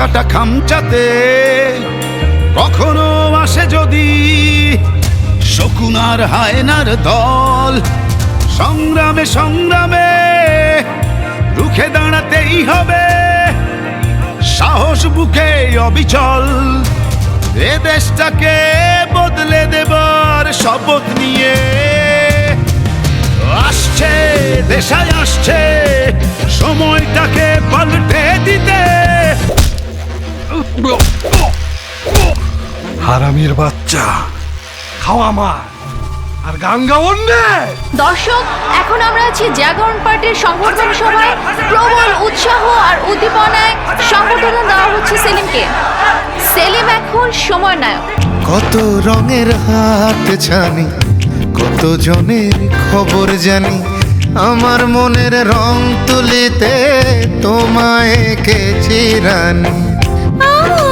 কাটা খামচাতে কখনো আসে যদি শকুন আর হায়নার দল, সংগ্রামে সংগ্রামে রুখে দাঁড়াতেই হবে, সাহস বুকে অবিচল এ দেশটাকে বদলে দেবার শপথ নিয়ে। আসছে দেশায় আসছে সময়টাকে পাল্টে দিতে। হারামির বাচ্চা, খাওয়া মার আর গান গাওন নে। দর্শক, এখন আমরা আছি জাগরণ পার্টির সংবর্ধনা সভায়। প্রবল উৎসাহ আর উদ্দীপনায় সংবর্ধনা দেওয়া হচ্ছে সেলিমকে। সেলিম এখন সময় নায়ক। কত রঙের হাত ছানি, কত জনের খবর জানি, আমার মনের রং তুলিতে তোমায় এঁকেছি রানী।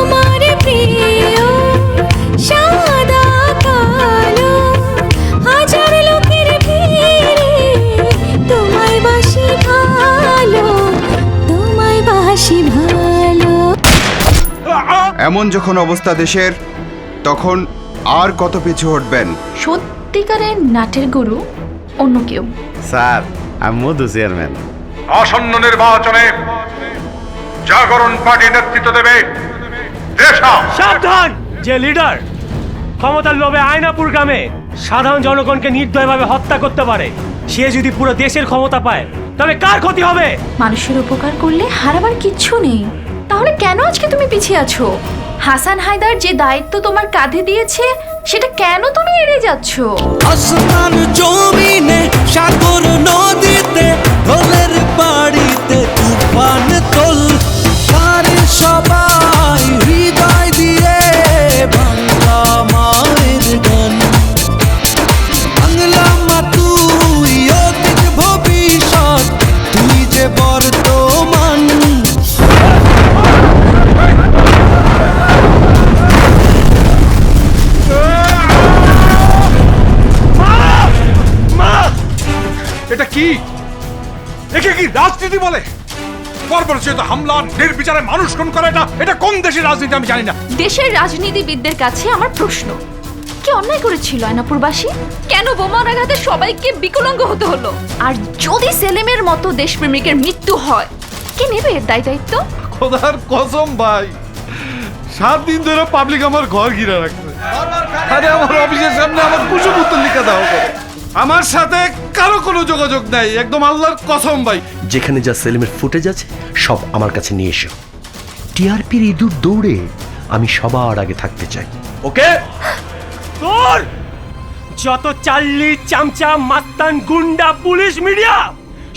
আমার প্রিয় সাদা কালো, হাজার লোকের ভিড়ে তোমায় বাসি ভালো, তোমায় বাসি ভালো। এমন যখন অবস্থা দেশের, তখন আর কত পিছু হটবেন? সত্যিকারের নাটের গুরু অন্য কেউ। স্যার, আমি মধু চেয়ারম্যান। আসন্ন নির্বাচনে জাগরণ পার্টি নেতৃত্ব দেবে দেশা। সাবধান! যে লিডার ক্ষমতার লোভে আয়নাপুর গ্রামে সাধারণ জনগণকে নির্দয়ভাবে হত্যা করতে পারে, সে যদি পুরো দেশের ক্ষমতা পায় তবে কার ক্ষতি হবে? মানুষের উপকার করলে হারাবার কিচ্ছু নেই, তাহলে কেন আজকে তুমি পিছিয়ে আছো? হাসান হায়দার যে দায়িত্ব তোমার কাঁধে দিয়েছে, সেটা কেন তুমি এড়িয়ে যাচ্ছ? আসমান জমিনে সাগর নদীতে ঢোলের বাড়িতে তুফান তোল, পারে সবাই হৃদয় দিয়ে বাংলা মায়ের গান। বাংলা মা তুই অতীত ভবিষ্যৎ, তুই যে বর্তমান। এটা কি? একে কি রাজনীতি বলে? বর্বরচিত হামলা, নির্বিচারে মানুষ খুন করে, এটা কোন দেশের রাজনীতি আমি জানি না। দেশের রাজনীতিবিদদের কাছে আমার প্রশ্ন, কি অন্যায় করেছিল আয়নাপুরবাসী? কেন বোমার আঘাতে সবাইকে বিকলাঙ্গ হতে হলো? আর যদি সেলিমের মতো দেশপ্রেমিকের মৃত্যু হয়, কে নেবে এর দায়িত্ব? খোদার কসম ভাই, 7 দিন ধরে পাবলিক আমার ঘর ঘিরে রাখছে। আরে আমার অফিসের সামনে আমার কুশপুত্র লিখে দাও করে। আমার সাথে কারো কোনো যোগাযোগ নাই, একদম আল্লাহর কসম ভাই। যেখানে যা সেলিমের ফুটেজ আছে সব আমার কাছে নিয়ে এসো। টিআরপির ইঁদুর দৌড়ে আমি সবার আগে থাকতে চাই। ওকে? তোর যত চাল্লি চামচা মাস্তান গুন্ডা পুলিশ মিডিয়া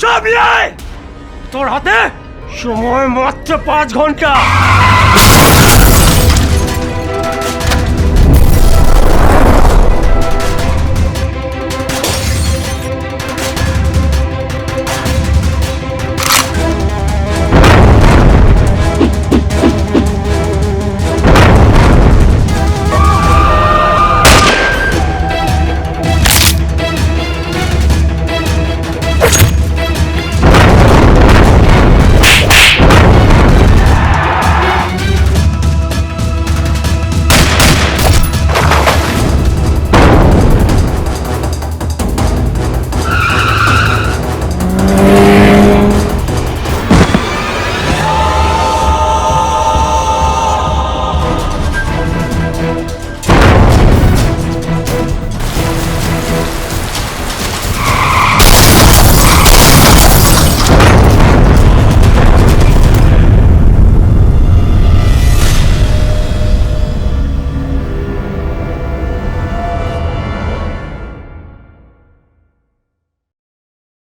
সব নিয়ে তোর হাতে সময় মাত্র 5 ঘন্টা।